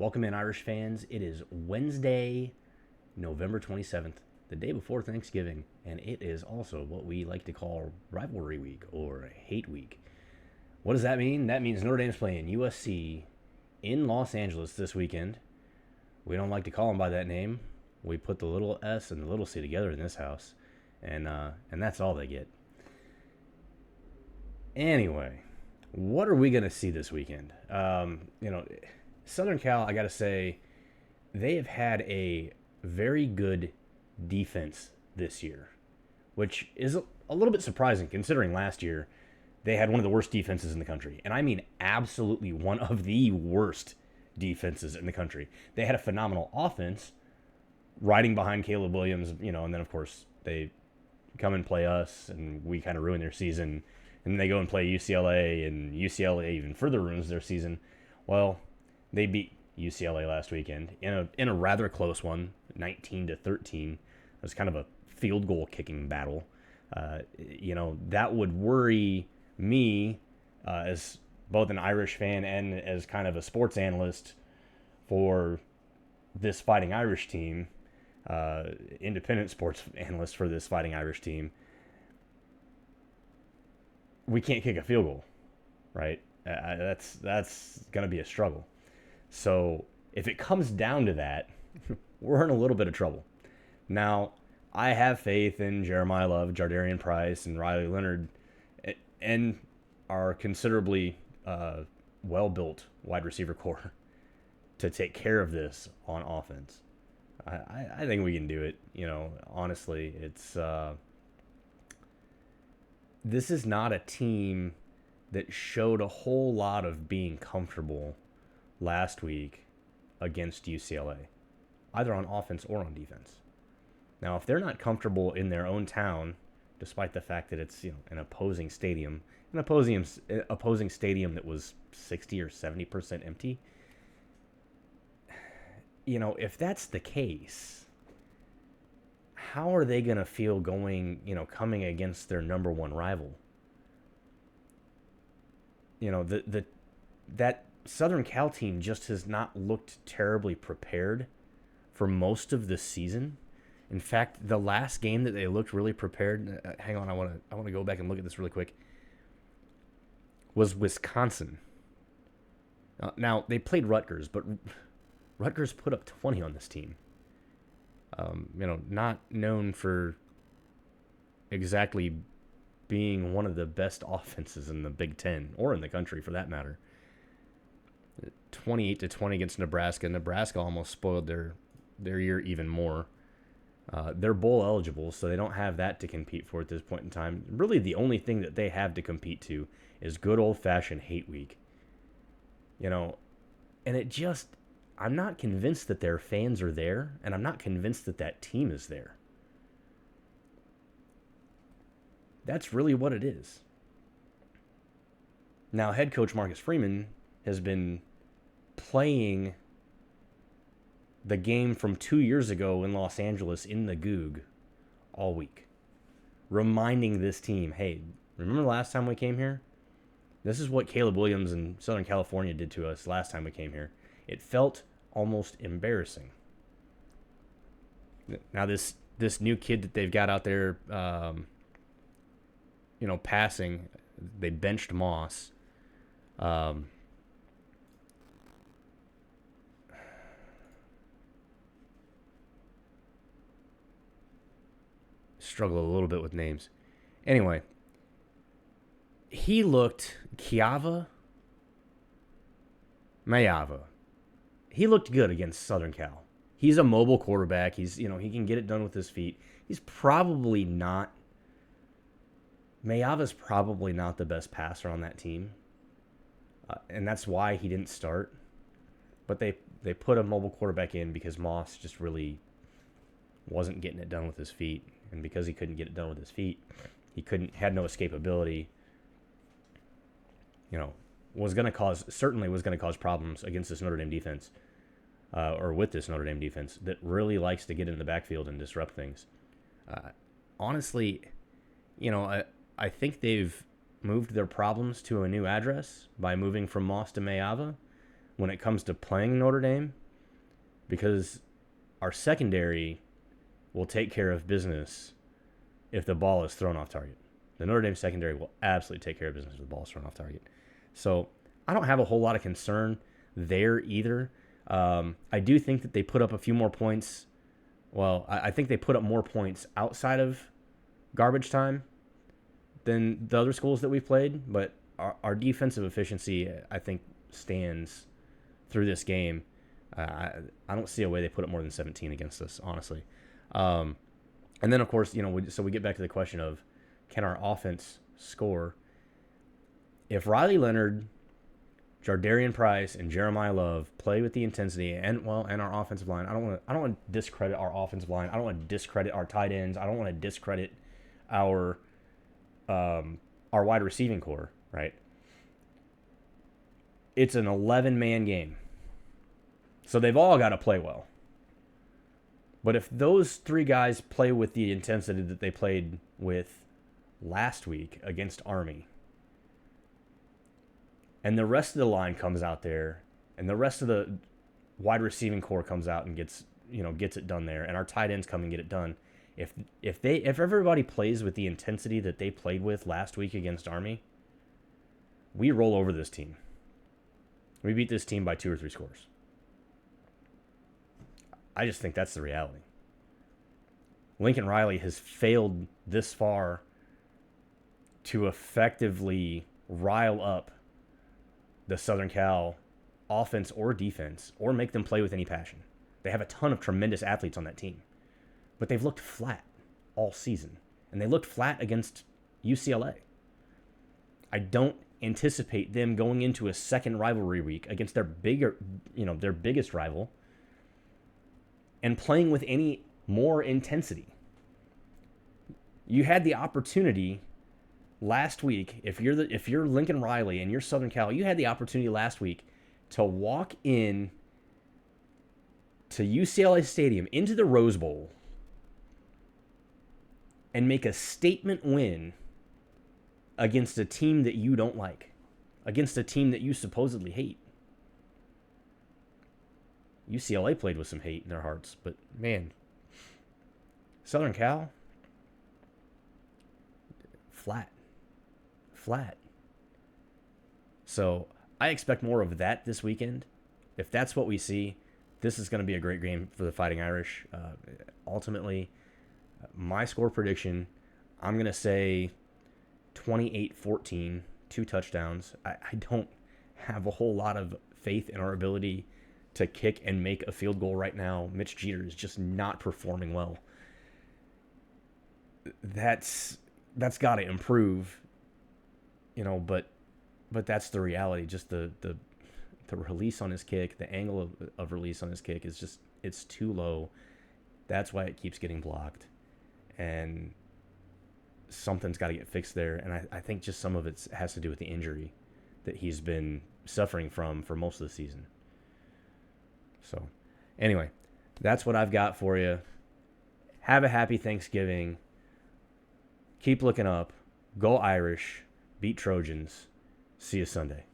Welcome in, Irish fans. It is Wednesday, November 27th, the day before Thanksgiving, and it is also what we like to call Rivalry Week or Hate Week. What does that mean? That means Notre Dame's playing USC in Los Angeles this weekend. We don't like to call them by that name. We put the little S and the little C together in this house, and that's all they get. Anyway, what are we going to see this weekend? Southern Cal, I got to say, they have had a very good defense this year, which is a little bit surprising considering last year they had one of the worst defenses in the country. And I mean absolutely one of the worst defenses in the country. They had a phenomenal offense riding behind Caleb Williams, and then of course they come and play us and we kind of ruin their season. And then they go and play UCLA, and UCLA even further ruins their season. Well, they beat UCLA last weekend in a rather close one, 19-13. It was kind of a field goal kicking battle. That would worry me as both an Irish fan and as kind of a sports analyst for this Fighting Irish team, independent sports analyst for this Fighting Irish team. We can't kick a field goal, right? That's going to be a struggle. So if it comes down to that, we're in a little bit of trouble. Now, I have faith in Jeremiyah Love, Jardarian Price, and Riley Leonard, and our considerably well-built wide receiver core to take care of this on offense. I think we can do it. Honestly, it's this is not a team that showed a whole lot of being comfortable last week against UCLA, either on offense or on defense. Now, if they're not comfortable in their own town, despite the fact that it's an opposing stadium, an opposing stadium that was 60 or 70% empty, if that's the case, how are they going to feel coming against their number one rival? That Southern Cal team just has not looked terribly prepared for most of the season. In fact, the last game that they looked really prepared, hang on, I want to go back and look at this really quick, was Wisconsin. Now, they played Rutgers, but Rutgers put up 20 on this team. Not known for exactly being one of the best offenses in the Big Ten, or in the country for that matter. 28-20 against Nebraska. Nebraska almost spoiled their year even more. They're bowl eligible, so they don't have that to compete for at this point in time. Really, the only thing that they have to compete to is good old-fashioned hate week. And I'm not convinced that their fans are there, and I'm not convinced that that team is there. That's really what it is. Now, head coach Marcus Freeman has been playing the game from 2 years ago in Los Angeles in the Goog all week, reminding this team, hey, remember the last time we came here? This is what Caleb Williams in Southern California did to us last time we came here. It felt almost embarrassing. Now, this new kid that they've got out there, passing, they benched Moss. Struggle a little bit with names. Anyway, he looked Mayava. He looked good against Southern Cal. He's a mobile quarterback. He can get it done with his feet. He's probably not. Mayava's probably not the best passer on that team, and that's why he didn't start. But they put a mobile quarterback in because Moss just really wasn't getting it done with his feet, and because he couldn't get it done with his feet, he had no escapability. Was going to cause problems against this Notre Dame defense, or with this Notre Dame defense that really likes to get in the backfield and disrupt things. Honestly, I think they've moved their problems to a new address by moving from Moss to Mayava, when it comes to playing Notre Dame, because our secondary will take care of business if the ball is thrown off target. The Notre Dame secondary will absolutely take care of business if the ball is thrown off target. So I don't have a whole lot of concern there either. I do think that they put up a few more points. Well, I think they put up more points outside of garbage time than the other schools that we've played, but our defensive efficiency, I think, stands through this game. I don't see a way they put up more than 17 against us, honestly. And then, of course, so we get back to the question of, can our offense score? If Riley Leonard, Jardarian Price, and Jeremiyah Love play with the intensity and our offensive line, I don't want to discredit our offensive line. I don't want to discredit our tight ends. I don't want to discredit our wide receiving core, right? It's an 11-man game. So they've all got to play well. But if those three guys play with the intensity that they played with last week against Army, and the rest of the line comes out there, and the rest of the wide receiving core comes out and gets it done there, and our tight ends come and get it done, if everybody plays with the intensity that they played with last week against Army, we roll over this team. We beat this team by 2 or 3 scores. I just think that's the reality. Lincoln Riley has failed this far to effectively rile up the Southern Cal offense or defense or make them play with any passion. They have a ton of tremendous athletes on that team, but they've looked flat all season, and they looked flat against UCLA. I don't anticipate them going into a second rivalry week against their biggest rival and playing with any more intensity. You had the opportunity last week, if you're Lincoln Riley and you're Southern Cal, you had the opportunity last week to walk in to UCLA Stadium, into the Rose Bowl, and make a statement win against a team that you don't like, against a team that you supposedly hate. UCLA played with some hate in their hearts, but man, Southern Cal, flat. So I expect more of that this weekend. If that's what we see, this is going to be a great game for the Fighting Irish. Ultimately, my score prediction, I'm going to say 28-14, 2 touchdowns. I don't have a whole lot of faith in our ability to kick and make a field goal right now. Mitch Jeter is just not performing well. That's got to improve, but that's the reality. Just the release on his kick, the angle of release on his kick is just, it's too low. That's why it keeps getting blocked, and something's got to get fixed there. And I think just some of it has to do with the injury that he's been suffering from for most of the season. So anyway, that's what I've got for you. Have a happy Thanksgiving. Keep looking up. Go Irish. Beat Trojans. See you Sunday.